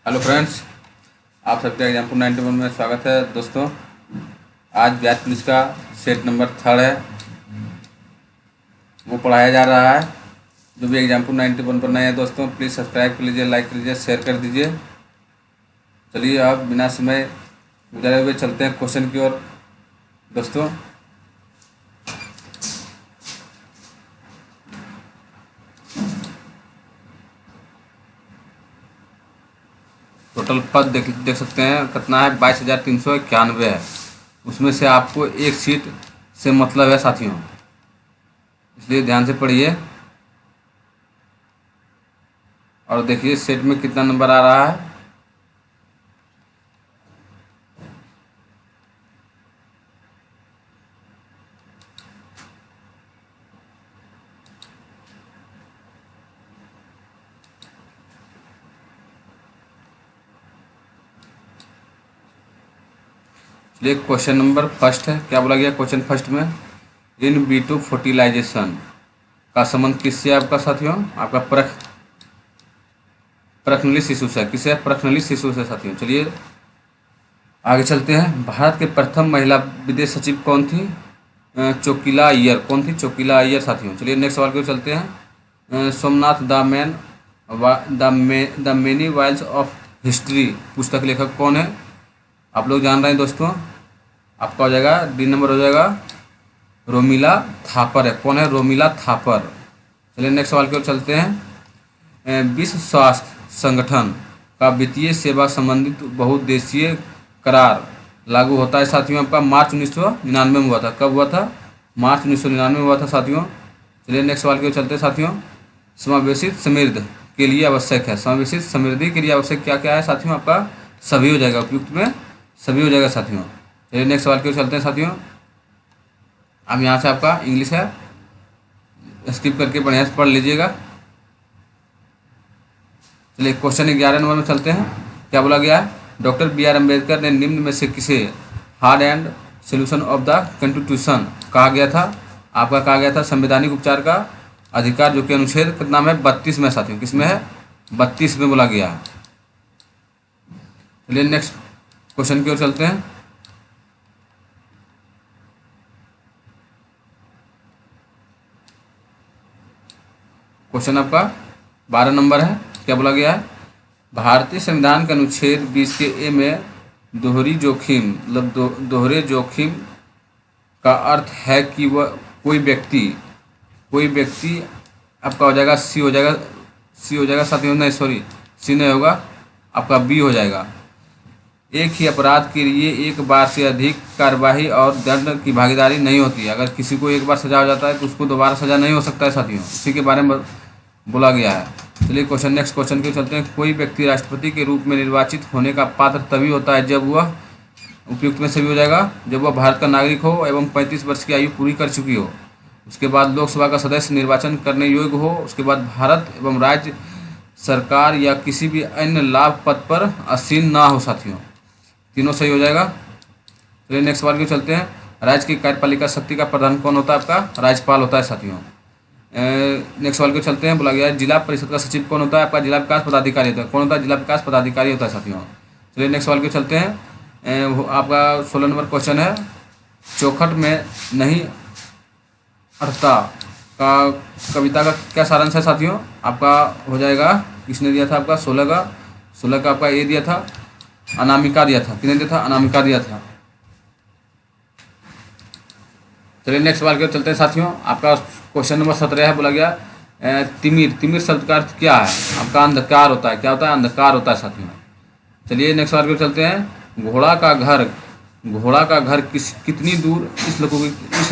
Hello friends, आप सबका example 91 में स्वागत है। दोस्तों, आज बिहार पुलिस का सेट नंबर 3 है, वो पढ़ाया जा रहा है। जो भी एग्जाम्पल 91 पर नए हैं दोस्तों, प्लीज़ सब्सक्राइब कर लीजिए, लाइक कर लीजिए, शेयर कर दीजिए। चलिए अब बिना समय गुजारे हुए चलते हैं क्वेश्चन की ओर। दोस्तों, टोटल पद देख सकते हैं कितना है, 22,391 है। उसमें से आपको एक सीट से मतलब है साथियों, इसलिए ध्यान से पढ़िए और देखिए सेट में कितना नंबर आ रहा है। चलिए क्वेश्चन नंबर फर्स्ट है। क्या बोला गया क्वेश्चन फर्स्ट में? इन विट्रो फर्टिलाइजेशन का संबंध किससे आपका साथियों? आपका प्रखनली शिशु से। किससे? प्रखनली शिशु से साथियों। चलिए आगे चलते हैं। भारत के प्रथम महिला विदेश सचिव कौन थी? चोकिला अय्यर। कौन थी? चोकिला अय्यर साथियों। चलिए नेक्स्ट सवाल की ओर चलते हैं। Somnath the many wiles of history पुस्तक लेखक कौन है? आप लोग जान रहे हैं दोस्तों, आपका हो जाएगा डी नंबर हो जाएगा रोमिला थापर है। कौन है? रोमिला थापर। चलिए नेक्स्ट सवाल की ओर चलते हैं। विश्व स्वास्थ्य संगठन का वित्तीय सेवा संबंधित बहुउद्देशीय करार लागू होता है साथियों आपका मार्च 1999 में हुआ था। कब हुआ था? मार्च 1999 में हुआ था साथियों। चलिए नेक्स्ट सवाल की ओर चलते हैं साथियों। समावेशित समृद्धि के लिए आवश्यक है। समावेशित समृद्धि के लिए आवश्यक क्या क्या है साथियों? आपका सभी हो जाएगा, उपयुक्त में सभी हो जाएगा साथियों। चलिए नेक्स्ट सवाल की ओर चलते हैं साथियों। अब यहाँ से आपका इंग्लिश है, स्किप करके बढ़िया से पढ़ लीजिएगा। चलिए क्वेश्चन 11 नंबर में चलते हैं। क्या बोला गया है? Doctor B.R. अम्बेडकर ने निम्न में से किसे hard and solution of the constitution कहा गया था? आपका कहा गया था संवैधानिक उपचार का अधिकार, जो कि अनुच्छेद कितना में 32 में साथियों। किसमें है? 32 में बोला गया है। चलिए नेक्स्ट क्वेश्चन की ओर चलते हैं। क्वेश्चन आपका 12 नंबर है। क्या बोला गया है? भारतीय संविधान के अनुच्छेद 20 के ए में दोहरी जोखिम मतलब दोहरे जोखिम का अर्थ है कि वह कोई व्यक्ति आपका हो जाएगा सी हो जाएगा साथियों। नहीं सॉरी, सी नहीं होगा, आपका बी हो जाएगा। एक ही अपराध के लिए एक बार से अधिक कार्रवाई और दंड की भागीदारी नहीं होती। अगर किसी को एक बार सजा हो जाता है तो उसको दोबारा सजा नहीं हो सकता है साथियों। इसी के बारे में बोला गया है। चलिए नेक्स्ट क्वेश्चन के चलते हैं। कोई व्यक्ति राष्ट्रपति के रूप में निर्वाचित होने का पात्र तभी होता है जब वह, उपयुक्त में सभी हो जाएगा, जब वह भारत का नागरिक हो एवं 35 वर्ष की आयु पूरी कर चुकी हो। उसके बाद लोकसभा का सदस्य निर्वाचन करने योग्य हो। उसके बाद भारत एवं राज्य सरकार या किसी भी अन्य लाभ पद पर आसीन ना हो साथियों। तीनों सही हो जाएगा। चलिए नेक्स्ट सवाल की चलते हैं। राज्य की कार्यपालिका शक्ति का प्रधान कौन होता है? आपका राज्यपाल होता है साथियों। नेक्स्ट सवाल को चलते हैं। बोला गया है जिला परिषद का सचिव कौन होता है? आपका जिला विकास पदाधिकारी होता है। कौन होता है? जिला विकास पदाधिकारी होता है साथियों। चलिए नेक्स्ट सवाल को चलते हैं। आपका 16 नंबर क्वेश्चन है। चौखट में नहीं अड़ता का कविता का क्या सारांश है साथियों? आपका हो जाएगा, किसने दिया था? आपका 16 का आपका ए दिया था, अनामिका दिया था। किसने दिया था? अनामिका दिया था। चलिए नेक्स्ट सवाल की ओर चलते हैं साथियों। आपका क्वेश्चन नंबर 17 है। बोला गया तिमिर शब्द का अर्थ क्या है? आपका अंधकार होता है। क्या होता है? अंधकार होता है साथियों। चलिए नेक्स्ट सवाल की ओर चलते हैं। घोड़ा का घर कितनी दूर? इस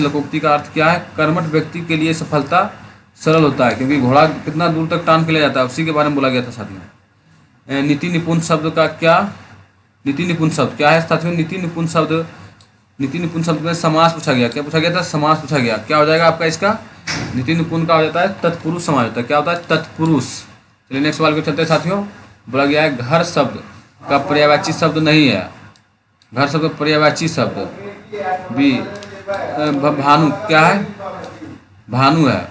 लोकोक्ति का अर्थ क्या है? कर्मठ व्यक्ति के लिए सफलता सरल होता है, क्योंकि घोड़ा कितना दूर तक टांग के ले जाता है, उसी के बारे में बोला गया था साथियों। नीति निपुण शब्द क्या है साथियों? नीति निपुण शब्द में समास पूछा गया। क्या पूछा गया था? समास पूछा गया। क्या हो जाएगा आपका इसका? नीति निपुण का हो जाता है तत्पुरुष समास होता है। क्या होता है? तत्पुरुष। चलिए नेक्स्ट सवाल को चलते हैं साथियों। बोला गया है घर शब्द का पर्यायवाची शब्द नहीं है। घर शब्द पर्यायवाची शब्द बी भानु। क्या है? भानु है।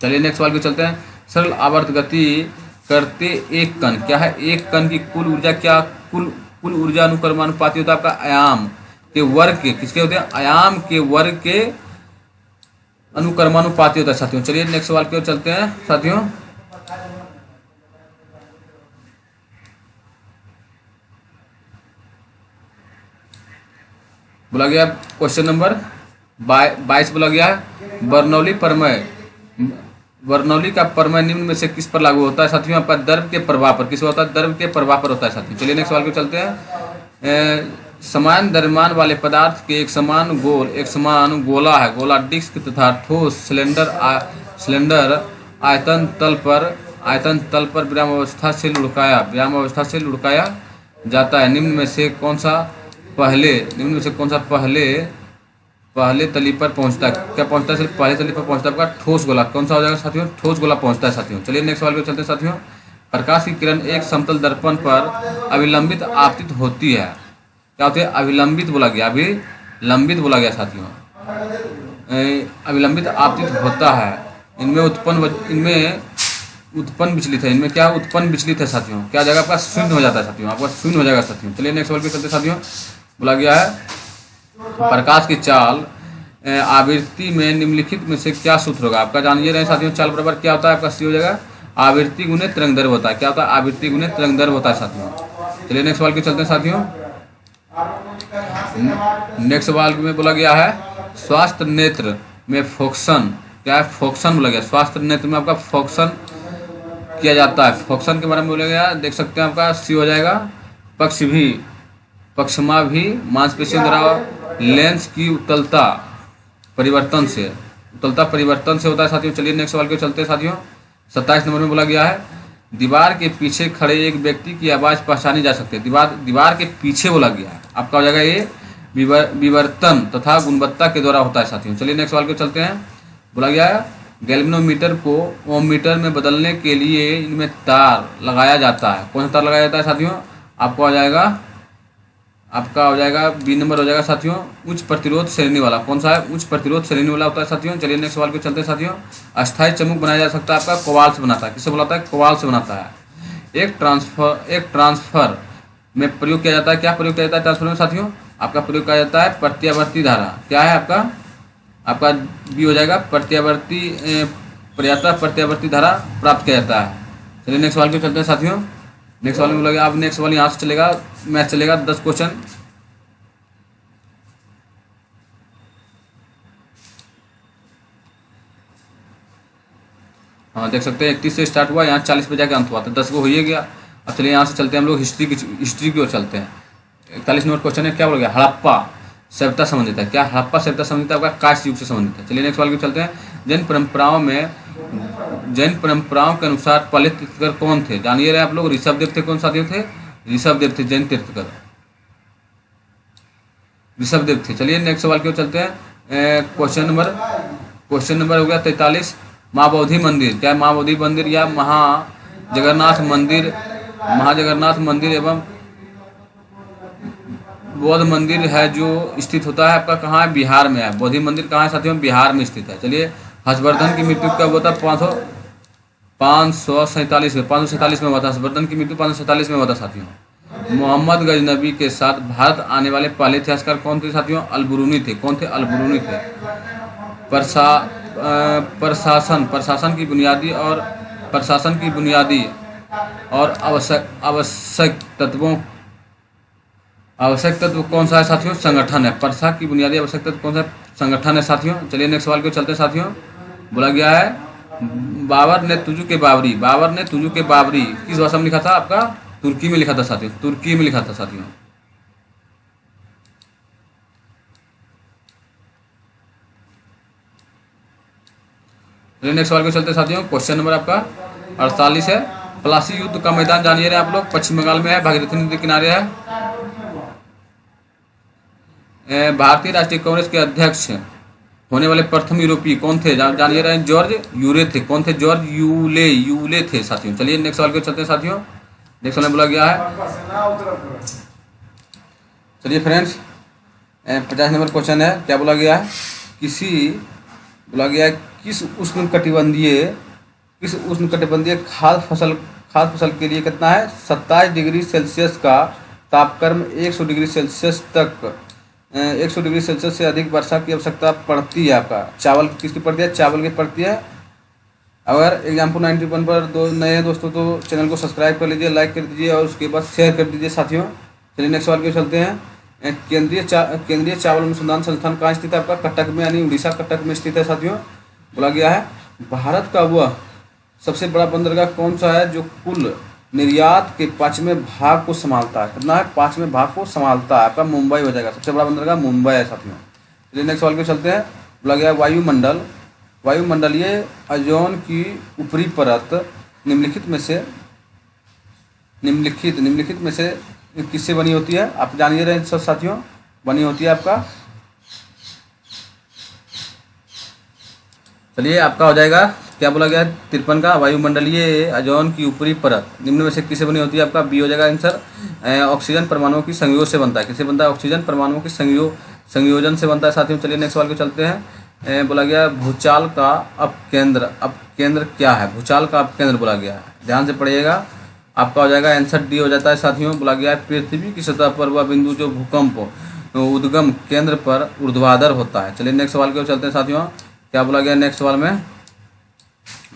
चलिए नेक्स्ट सवाल को चलते हैं। सरल आवर्त गति करते एक कण, क्या है, एक कण की कुल ऊर्जा, क्या कुल कुल ऊर्जा अनुक्रमानुपाती होता है आपका आयाम के वर्ग के, किसके होते हैं, आयाम के वर्ग के अनुक्रमानुपाती होता है साथियों। चलिए नेक्स्ट सवाल की ओर चलते हैं साथियों। बोला गया क्वेश्चन नंबर 22 बोला गया है, बर्नौली प्रमेय, बर्नौली का प्रमेय निम्न में से किस पर लागू होता है साथियों, आपका द्रव के प्रवाह पर, किस पर होता है, द्रव के प्रवाह पर होता है साथियों। चलिए नेक्स्ट सवाल को चलते हैं। समान द्रव्यमान वाले पदार्थ के एक समान गोला है, गोला डिस्क तथा ठोस सिलेंडर आयतन तल पर विरामावस्था से लुढ़काया जाता है। निम्न में से कौन सा पहले तली पर पहुंचता है, क्या पहुंचता है, सिर्फ पहले तली पर पहुंचता है आपका ठोस गोला, कौन सा हो जाएगा साथियों, ठोस गोला पहुंचता है साथियों। चलिए नेक्स्ट सवाल पे चलते हैं साथियों। प्रकाश की किरण एक समतल दर्पण पर अविलंबित आपतित होती है, क्या होती है, अविलंबित बोला गया, अभिलंबित बोला गया साथियों। अविलंबित आपतित होता है, इनमें उत्पन्न विचलित है, इनमें क्या उत्पन्न विचलित है साथियों, क्या जगह आपका शून्य हो जाता है साथियों, आपका शून्य हो जाएगा साथियों। चलिए नेक्स्ट सवाल पे चलते साथियों। बोला गया है प्रकाश की चाल आवृत्ति में निम्नलिखित में से क्या सूत्र होगा, आपका जानिए रहे साथियों। चाल बराबर क्या होता है आपका, सी हो जाएगा आवृत्ति गुने तरंग दैर्घ्य होता है, क्या होता है, आवृत्ति गुने तरंग दैर्घ्य होता है साथियों। चलिए नेक्स्ट सवाल पे चलते हैं साथियों। नेक्स्ट सवाल में बोला गया है स्वास्थ्य नेत्र में फोक्सन, क्या है, फोक्सन बोला गया, स्वास्थ्य नेत्र में आपका फोक्सन किया जाता है। फोक्सन के बारे में बोला गया, देख सकते हैं आपका सी हो जाएगा पक्षमा भी मांसपेशियों द्वारा लेंस की उत्तलता परिवर्तन से होता है साथियों। चलिए नेक्स्ट सवाल के चलते हैं साथियों। 27 नंबर में बोला गया है दीवार के पीछे खड़े एक व्यक्ति की आवाज़ पहचानी जा सकती है, दीवार के पीछे बोला गया है, आपका हो जाएगा ये विवर्तन तथा गुणवत्ता के द्वारा होता है साथियों। चलिए नेक्स्ट सवाल को चलते हैं। बोला गया है गैल्वेनोमीटर को ओम मीटर में बदलने के लिए इनमें तार लगाया जाता है, कौन सा तार लगाया जाता है साथियों, आपका हो जाएगा बी नंबर हो जाएगा साथियों, उच्च प्रतिरोध श्रेणी वाला, कौन सा है, उच्च प्रतिरोध श्रेणी वाला होता है साथियों। चलिए नेक्स्ट सवाल को चलते हैं साथियों। अस्थायी चमुक बनाया जा सकता है आपका कोबाल्ट से बनाता है, किससे बनाता है, कोबाल्ट से बनाता है। एक ट्रांसफर में प्रयोग किया जाता है, क्या प्रयोग किया जाता है ट्रांसफर में साथियों, आपका प्रयोग किया जाता है प्रत्यावर्ती धारा, क्या है आपका बी हो जाएगा प्रत्यावर्ती धारा प्राप्त किया जाता है। चलिए नेक्स्ट सवाल को चलते हैं साथियों। नेक्स्ट सवाल में बोला गया, अब नेक्स्ट सवाल यहाँ से चलेगा, मैथ चलेगा 10 क्वेश्चन। हाँ देख सकते हैं 31 से स्टार्ट हुआ, यहाँ 40 पे जाके अंत हुआ, तो 10 को हो ही गया। अब चलिए यहाँ से चलते हैं हम लोग हिस्ट्री की ओर चलते हैं। 41 नंबर क्वेश्चन है, क्या बोला गया, हड़प्पा सभ्यता संबंधित है, क्या हड़प्पा सभ्यता संबंधित है, आपका कांस्य युग से संबंधित है। चलिए नेक्स्ट सवाल को चलते हैं। जैन परंपराओं के अनुसार पहले तीर्थकर कौन थे, जानिए रहे आप लोग, ऋषभदेव थे, कौन सा देव थे, ऋषभदेव थे, जैन तीर्थकर ऋषभदेव थे। चलिए नेक्स्ट सवाल की ओर चलते हैं। क्वेश्चन नंबर हो गया 43, माँ बोधि मंदिर, क्या माँ बोधि मंदिर या महाजगन्नाथ मंदिर एवं बौद्ध मंदिर है जो स्थित होता है आपका कहाँ है, बिहार में है। बोधि मंदिर कहाँ है साथियों, बिहार में स्थित है। चलिए हर्षवर्धन की मृत्यु कब होता है, 547 में हुआ था, हर्षवर्धन की मृत्यु 547 में हुआ था साथियों। मोहम्मद गजनबी के साथ भारत आने वाले पहले इतिहासकार कौन थे साथियों, अलबरूनी थे, कौन थे, अलबरूनी थे। प्रशासन की बुनियादी और आवश्यक तत्व कौन सा है साथियों, संगठन है। प्रशा की बुनियादी आवश्यक तत्व कौन सा संगठन है साथियों। चलिए नेक्स्ट सवाल को चलते हैं साथियों। बोला गया है बाबर ने तुजू के बाबरी किस भाषा में लिखा था, आपका तुर्की में लिखा था साथियों, तुर्की में लिखा था साथियों। चलिए नेक्स्ट सवाल को चलते हैं साथियों। क्वेश्चन नंबर आपका 48 है, प्लासी युद्ध का मैदान जानिए रहे आप लोग, पश्चिम बंगाल में है, भागीरथी नदी किनारे है। भारतीय राष्ट्रीय कांग्रेस के अध्यक्ष होने वाले प्रथम यूरोपीय कौन थे, जानिए रहे, जॉर्ज यूले थे, कौन थे, जॉर्ज यूले थे साथियों। चलिए नेक्स्ट सवाल को चलते हैं साथियों। नेक्स्ट सवाल में बोला गया है, चलिए फ्रेंड्स 50 नंबर क्वेश्चन है, क्या बोला गया है, किस उष्णकटिबंधीय खाद्य खाद्य फसल के लिए कितना है 27 डिग्री सेल्सियस का तापक्रम 100 डिग्री सेल्सियस तक 100 डिग्री सेल्सियस से अधिक वर्षा की आवश्यकता पड़ती है। आपका चावल किसकी पड़ती है, चावल की पड़ती है। अगर एग्जाम्पल 91 पर नए दोस्तों तो चैनल को सब्सक्राइब कर लीजिए, लाइक कर दीजिए और उसके बाद शेयर कर दीजिए साथियों। चलिए नेक्स्ट सवाल के चलते हैं। केंद्रीय चावल अनुसंधान संस्थान कहाँ स्थित है, आपका कटक में यानी उड़ीसा कटक में स्थित है साथियों। बोला गया है भारत का वह सबसे बड़ा बंदरगाह कौन सा है जो कुल निर्यात के 5वें भाग को संभालता है, कितना है 5वें भाग को संभालता है। आपका मुंबई हो जाएगा, सबसे बड़ा बंदरगाह मुंबई है साथियों। चलिए नेक्स्ट सवाल पे चलते हैं। बोला गया वायुमंडल, वायुमंडलीय ओजोन की ऊपरी परत निम्नलिखित में से किससे बनी होती है, आप जानिए रहे सब साथियों। बनी होती है आपका, चलिए आपका हो जाएगा क्या बोला गया 53 का, वायुमंडलीय ओजोन की ऊपरी परत निम्न में से किससे बनी होती है, आपका बी हो जाएगा आंसर। ऑक्सीजन परमाणुओं की संयोग से बनता है, किससे बनता है, ऑक्सीजन परमाणुओं की संयोजन से बनता है साथियों। चलिए नेक्स्ट सवाल को चलते हैं। बोला गया भूचाल का अपकेंद्र क्या है, भूचाल का अपकेंद्र बोला गया है, ध्यान से पढ़िएगा। आपका हो जाएगा आंसर डी हो जाता है साथियों। बोला गया है पृथ्वी की सतह पर वह बिंदु जो भूकंप उद्गम केंद्र पर ऊर्ध्वाधर होता है। चलिए नेक्स्ट सवाल के चलते हैं साथियों। क्या बोला गया नेक्स्ट सवाल में,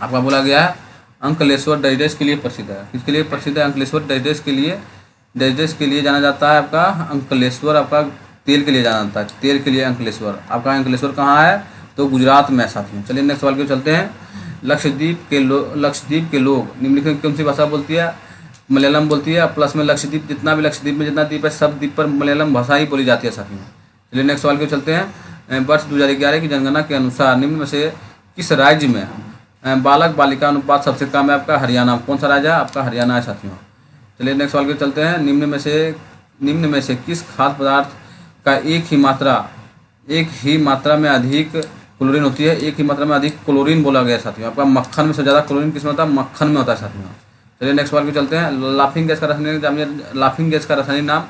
आपका बोला गया है अंकलेश्वर डैश के लिए प्रसिद्ध है, किसके लिए प्रसिद्ध है, अंकलेश्वर डैश के लिए जाना जाता है। आपका अंकलेश्वर आपका तेल के लिए जाना जाता है, तेल के लिए अंकलेश्वर। आपका अंकलेश्वर कहाँ है, तो गुजरात में साथियों। चलिए नेक्स्ट सवाल के चलते हैं। लक्षद्वीप के लोग निम्नलिखित में कौन सी भाषा बोलती है, मलयालम बोलती है। प्लस में लक्षद्वीप जितना भी लक्षद्वीप में जितना द्वीप है सब द्वीप पर मलयालम भाषा ही बोली जाती है साथियों। चलिए नेक्स्ट सवाल के चलते हैं। वर्ष 2011 की जनगणना के अनुसार निम्न में से किस राज्य में बालक बालिका अनुपात सबसे कम है, आपका हरियाणा। कौन सा राज्य है, आपका हरियाणा है साथियों। चलिए नेक्स्ट सवाल के चलते हैं। निम्न में से किस खाद्य पदार्थ का एक ही मात्रा में अधिक क्लोरीन होती है, एक ही मात्रा में अधिक क्लोरीन बोला गया साथियों। आपका मक्खन में से ज़्यादा क्लोरीन किसमें होता है, मक्खन में होता है साथियों। चलिए नेक्स्ट सवाल पे चलते हैं। लाफिंग गैस का रासायनिक नाम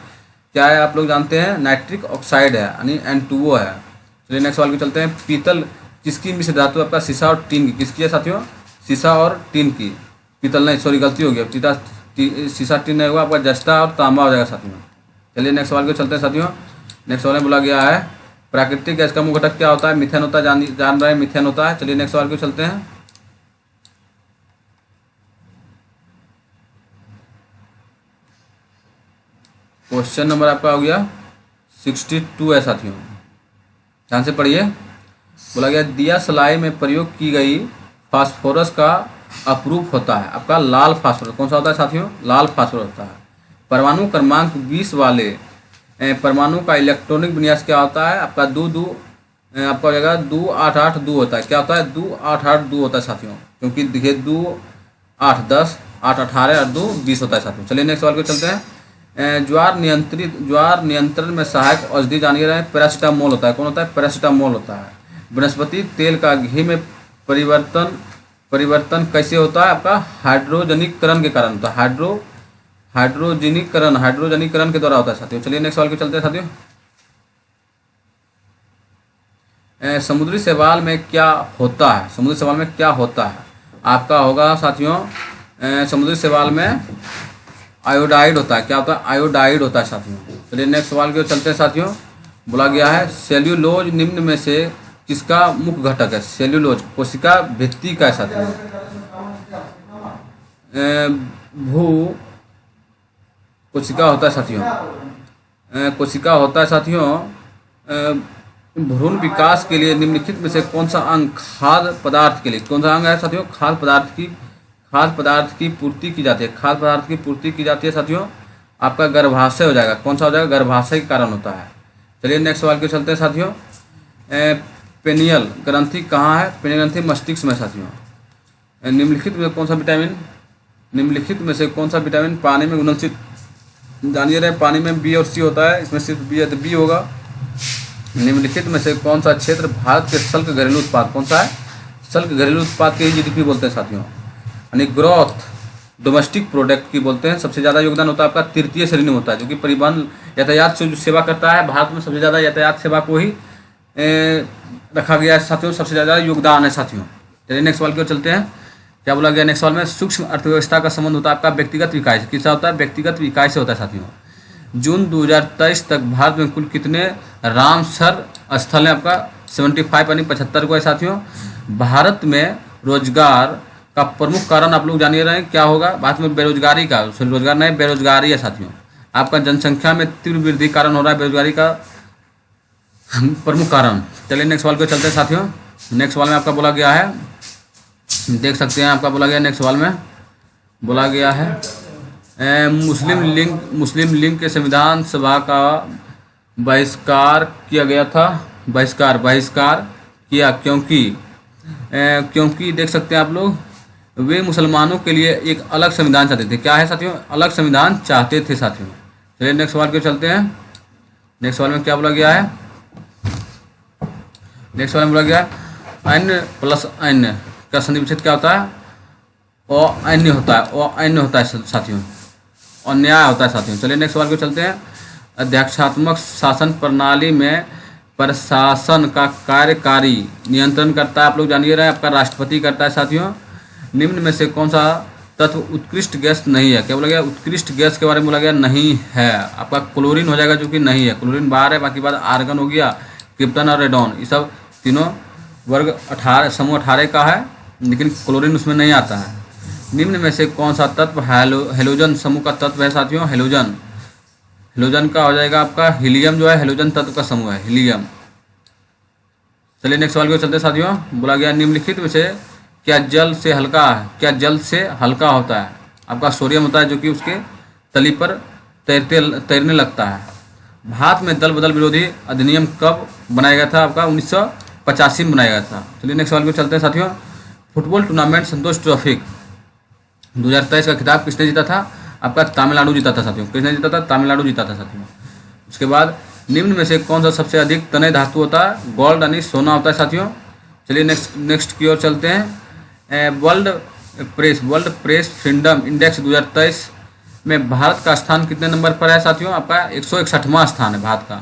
क्या है, आप लोग जानते हैं, नाइट्रिक ऑक्साइड है यानी N2O है। चलिए नेक्स्ट सवाल पे चलते हैं। पीतल किसकी मिश्र धातु है, आपका सीसा और टीन की, किसकी है साथियों, सीसा और टीन की। पीतल नहीं, सॉरी गलती हो गया, सीसा टीन नहीं होगा, आपका जस्ता और तांबा हो जाएगा साथियों। चलिए नेक्स्ट सवाल पे चलते हैं साथियों। नेक्स्ट सवाल में बोला गया है प्राकृतिक गैस का मुख्य घटक क्या होता है, मिथेन होता है, जान रहे हैं मिथेन होता है। चलिए नेक्स्ट सवाल पे चलते हैं। क्वेश्चन नंबर आपका हो गया 62 है साथियों, ध्यान से पढ़िए। बोला गया दिया सलाई में प्रयोग की गई फास्फोरस का अपरूप होता है, आपका लाल फास्फोरस। कौन सा होता है साथियों, लाल फास्फोरस होता है। परमाणु क्रमांक 20 वाले परमाणु का इलेक्ट्रॉनिक विन्यास क्या होता है, आपका आपका हो जाएगा 2882 होता है। क्या होता है, 2882 होता है साथियों, क्योंकि देखिए 2 8 10 8 18 और 2 20 होता है साथियों। चलिए नेक्स्ट सवाल को चलते हैं। ज्वार नियंत्रण में सहायक औषधि जानिए रहे हैं, पैरासीटामोल होता है। कौन होता है, पैरासीटामोल होता है। वनस्पति तेल का घी में परिवर्तन कैसे होता है, आपका हाइड्रोजनीकरण के कारण होता है। हाइड्रोजनीकरण के द्वारा होता है साथियों। चलिए नेक्स्ट सवाल पे चलते हैं साथियों। समुद्री शैवाल में क्या होता है, समुद्री शैवाल में क्या होता है, आपका होगा साथियों समुद्री शैवाल में आयोडाइड होता है। क्या होता है, आयोडाइड होता है साथियों। चलिए नेक्स्ट सवाल के चलते हैं साथियों। बोला गया है सेल्यूलोज निम्न में से किसका मुख्य घटक है, सेल्यूलोज कोशिका भित्ति का है साथियों। भू कोशिका होता है साथियों, कोशिका होता है साथियों। भ्रूण विकास के लिए निम्नलिखित में से कौन सा अंग खाद्य पदार्थ के लिए, कौन सा अंग है साथियों, खाद्य पदार्थ की पूर्ति की जाती है, खाद्य पदार्थ की पूर्ति की जाती है साथियों। आपका गर्भाशय हो जाएगा, कौन सा हो जाएगा, गर्भाशय के कारण होता है। चलिए नेक्स्ट सवाल के चलते हैं साथियों। पेनियल ग्रंथि कहाँ है, पेनियल ग्रंथि मस्तिष्क में साथियों। निम्नलिखित में से कौन सा विटामिन पानी में घुलनशील, जानिए रहे पानी में बी और सी होता है, इसमें सिर्फ बी है तो बी होगा। निम्नलिखित में से कौन सा क्षेत्र भारत के शुष्क घरेलू उत्पाद, कौन सा है, शुष्क घरेलू उत्पाद के जीडीपी बोलते हैं साथियों, यानी ग्रोथ डोमेस्टिक प्रोडक्ट की बोलते हैं। सबसे ज़्यादा योगदान होता है आपका तृतीय श्रेणी में होता है, जो कि परिवहन यातायात से जो सेवा करता है। भारत में सबसे ज़्यादा यातायात सेवा को ही रखा गया है साथियों, सबसे ज़्यादा योगदान है साथियों। चलिए नेक्स्ट सवाल की ओर चलते हैं। क्या बोला गया नेक्स्ट सवाल में, सूक्ष्म अर्थव्यवस्था का संबंध होता है आपका व्यक्तिगत इकाई से। किससे होता है? व्यक्तिगत इकाई से होता है साथियों। जून 2023 तक भारत में कुल कितने रामसर स्थल है? आपका 75 यानी 75 को है साथियों। भारत में रोजगार का प्रमुख कारण आप लोग जान रहे हैं क्या होगा? भारत में बेरोजगारी का, रोजगार नहीं बेरोजगारी है साथियों। आपका जनसंख्या में तीव्र वृद्धि कारण हो रहा है बेरोजगारी का प्रमुख कारण। चलिए नेक्स्ट सवाल को चलते हैं साथियों। नेक्स्ट सवाल में आपका बोला गया है, देख सकते हैं आपका बोला गया नेक्स्ट सवाल में बोला गया है मुस्लिम लीग के संविधान सभा का बहिष्कार किया गया था। बहिष्कार किया क्योंकि देख सकते हैं आप लोग, वे मुसलमानों के लिए एक अलग संविधान चाहते थे। क्या है साथियों? अलग संविधान चाहते थे साथियों। चलिए नेक्स्ट सवाल को चलते हैं। नेक्स्ट सवाल में क्या बोला गया है? नेक्स्ट सवाल में बोला गया अन्य प्लस अन्य का संधि विच्छेद क्या होता है? अन्य होता है साथियों, अन्याय होता है साथियों। चलिए नेक्स्ट सवाल को चलते हैं। अध्यक्षात्मक शासन प्रणाली में प्रशासन का कार्यकारी नियंत्रण करता है, आप लोग जानिए रहे हैं, आपका राष्ट्रपति करता है साथियों। निम्न में से कौन सा तत्व उत्कृष्ट गैस नहीं है? क्या बोला गया? उत्कृष्ट गैस के बारे में बोला गया नहीं है। आपका क्लोरीन हो जाएगा जो कि नहीं है, क्लोरीन बाहर है। बाकी बात आर्गन हो गया, क्रिप्टन और रेडॉन, ये सब तीनों वर्ग 18 समूह 18 का है, लेकिन क्लोरीन उसमें नहीं आता है। निम्न में से कौन सा तत्व हेलोजन समूह का तत्व है साथियों? हेलोजन का हो जाएगा आपका हीलियम, जो है हेलोजन तत्व का समूह है, हीलियम। चलिए नेक्स्ट सवाल को चलते हैं साथियों। बोला गया निम्नलिखित में से क्या जल से हल्का होता है? आपका सोडियम होता है, जो कि उसके तली पर तैरने लगता है। भारत में दल बदल विरोधी अधिनियम कब बनाया गया था? आपका 1985 में बनाया गया था। चलिए नेक्स्ट सवाल को चलते हैं साथियों। फुटबॉल टूर्नामेंट संतोष ट्रॉफी 2023 का खिताब किसने जीता था? आपका तमिलनाडु जीता था साथियों। किसने जीता था? तमिलनाडु जीता था साथियों। उसके बाद निम्न में से कौन सा सबसे अधिक तनय धातु होता है? गोल्ड यानी सोना होता है साथियों। चलिए नेक्स्ट की ओर चलते हैं। वर्ल्ड प्रेस फ्रीडम इंडेक्स 2023 में भारत का स्थान कितने नंबर पर है साथियों? आपका 161वां स्थान है भारत का।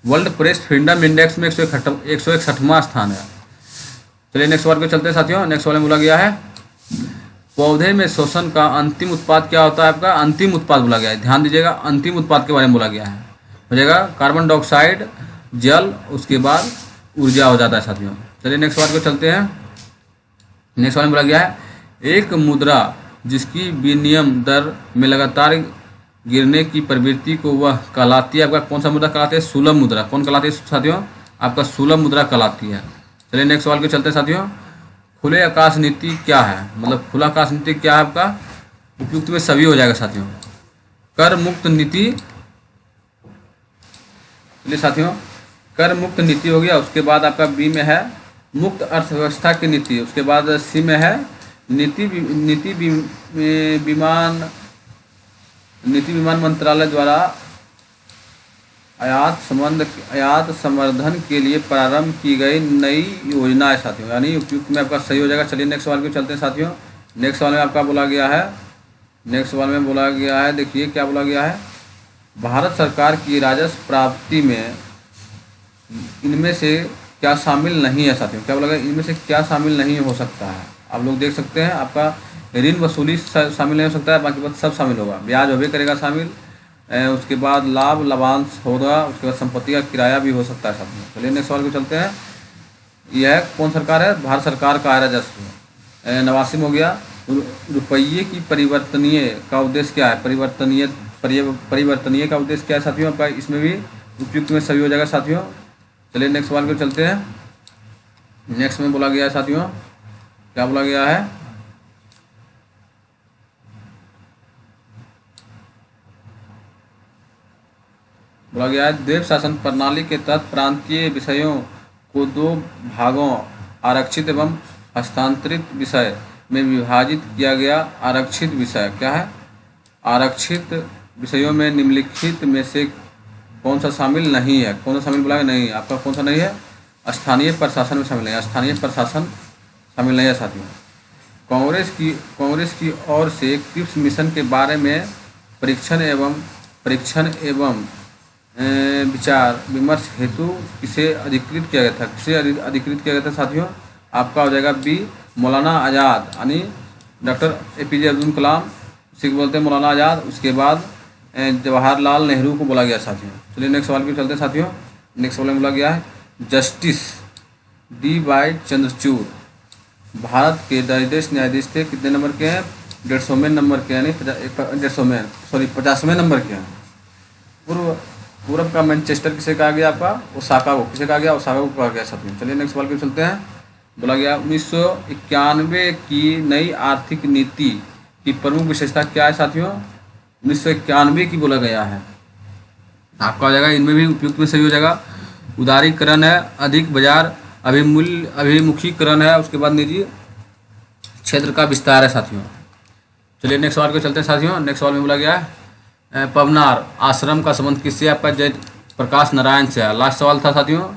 वर्ल्ड प्रेस फ्रीडम इंडेक्स में 161वां स्थान है। चलिए नेक्स्ट सवाल को चलते हैं साथियों। नेक्स्ट सवाल में बोला गया है पौधे में शोषण का अंतिम उत्पाद क्या होता है? आपका अंतिम उत्पाद बोला गया है, ध्यान दीजिएगा, अंतिम उत्पाद के बारे में बोला गया है। हो जाएगा कार्बन डाइऑक्साइड, जल, उसके बाद ऊर्जा हो जाता है साथियों। चलिए नेक्स्ट सवाल को चलते हैं। नेक्स्ट सवाल में बोला गया है एक मुद्रा जिसकी विनिमय दर में लगातार गिरने की प्रवृत्ति को वह कहलाती है। आपका कौन सा मुद्रा कहलाती है? सुलभ मुद्रा। कौन कहलाती है साथियों? आपका सुलभ मुद्रा कहलाती है। चलिए नेक्स्ट सवाल को चलते हैं साथियों। खुले आकाश नीति क्या है? मतलब खुला आकाश नीति क्या है? आपका उपयुक्त में सभी हो जाएगा साथियों। कर मुक्त नीति, चलिए साथियों, कर मुक्त नीति हो गया। उसके बाद आपका बी में है मुक्त अर्थव्यवस्था की नीति। उसके बाद सी में है नीति विमान मंत्रालय द्वारा आयात संवर्धन के लिए प्रारंभ की गई नई योजना है साथियों, यानी उपयुक्त में आपका सही हो जाएगा। चलिए नेक्स्ट सवाल को चलते हैं साथियों। नेक्स्ट सवाल में आपका बोला गया है, देखिए क्या बोला गया है। भारत सरकार की राजस्व प्राप्ति में इनमें से क्या शामिल नहीं है साथियों? क्या बोला गया? इनमें से क्या शामिल नहीं हो सकता है? आप लोग देख सकते हैं, आपका ऋण वसूली शामिल नहीं हो सकता है, बाकी बात सब शामिल होगा। ब्याज होबे करेगा शामिल, उसके बाद लाभांश होगा, उसके बाद संपत्ति का किराया भी हो सकता है साथियों। चलिए नेक्स्ट सवाल को चलते हैं। यह कौन सरकार है? भारत सरकार का राजस्व। 89 हो गया। रुपये की परिवर्तनीय का उद्देश्य क्या है? परिवर्तनीय का उद्देश्य क्या है साथियों? आपका इसमें भी उपयुक्त में सभी हो जाएगा साथियों। चलिए नेक्स्ट सवाल को चलते हैं। नेक्स्ट में बोला गया है साथियों, क्या बोला गया है? बोला गया है द्वीप शासन प्रणाली के तहत प्रांतीय विषयों को 2 भागों आरक्षित एवं हस्तांतरित विषय में विभाजित किया गया। आरक्षित विषय क्या है? आरक्षित विषयों में निम्नलिखित में से कौन सा शामिल नहीं है? कौन सा शामिल बोला गया? नहीं, आपका कौन सा नहीं है? स्थानीय प्रशासन में शामिल नहीं है, स्थानीय प्रशासन शामिल नहीं है साथियों। कांग्रेस की ओर से क्रिप्स मिशन के बारे में परीक्षण एवं विचार विमर्श हेतु किसे अधिकृत किया गया था? साथियों? आपका हो जाएगा बी, मौलाना आज़ाद यानी डॉक्टर APJ अब्दुल कलाम, उसी को बोलते हैं मौलाना आज़ाद। उसके बाद जवाहरलाल नेहरू को बोला गया साथियों। चलिए नेक्स्ट सवाल पे चलते हैं साथियों। नेक्स्ट सवाल में बोला गया है जस्टिस DY चंद्रचूड़ भारत के दस न्यायाधीश थे, कितने नंबर के हैं? 150वें नंबर के, यानी 50वें नंबर के हैं। पूर्व का मैनचेस्टर किसे कहा गया? आपका ओसाका को। किसे कहा गया? ओसाका को कहा गया साथियों। चलिए नेक्स्ट सवाल पे चलते हैं। बोला गया 1991 की नई आर्थिक नीति की प्रमुख विशेषता क्या है साथियों? 1991 की बोला गया है। आपका हो जाएगा, इनमें भी उपयुक्त में सही हो जाएगा। उदारीकरण है, अधिक बाजार अभिमुखीकरण है, उसके बाद निजी क्षेत्र का विस्तार है साथियों। चलिए नेक्स्ट सवाल पे चलते हैं साथियों। नेक्स्ट सवाल में बोला गया है पवनार आश्रम का संबंध किससे? आपका जय प्रकाश नारायण से है। लास्ट सवाल था साथियों।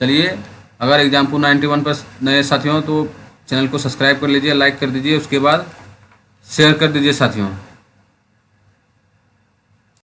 चलिए, अगर एग्जाम्पल 91 पर नए साथियों तो चैनल को सब्सक्राइब कर लीजिए, लाइक कर दीजिए, उसके बाद शेयर कर दीजिए साथियों।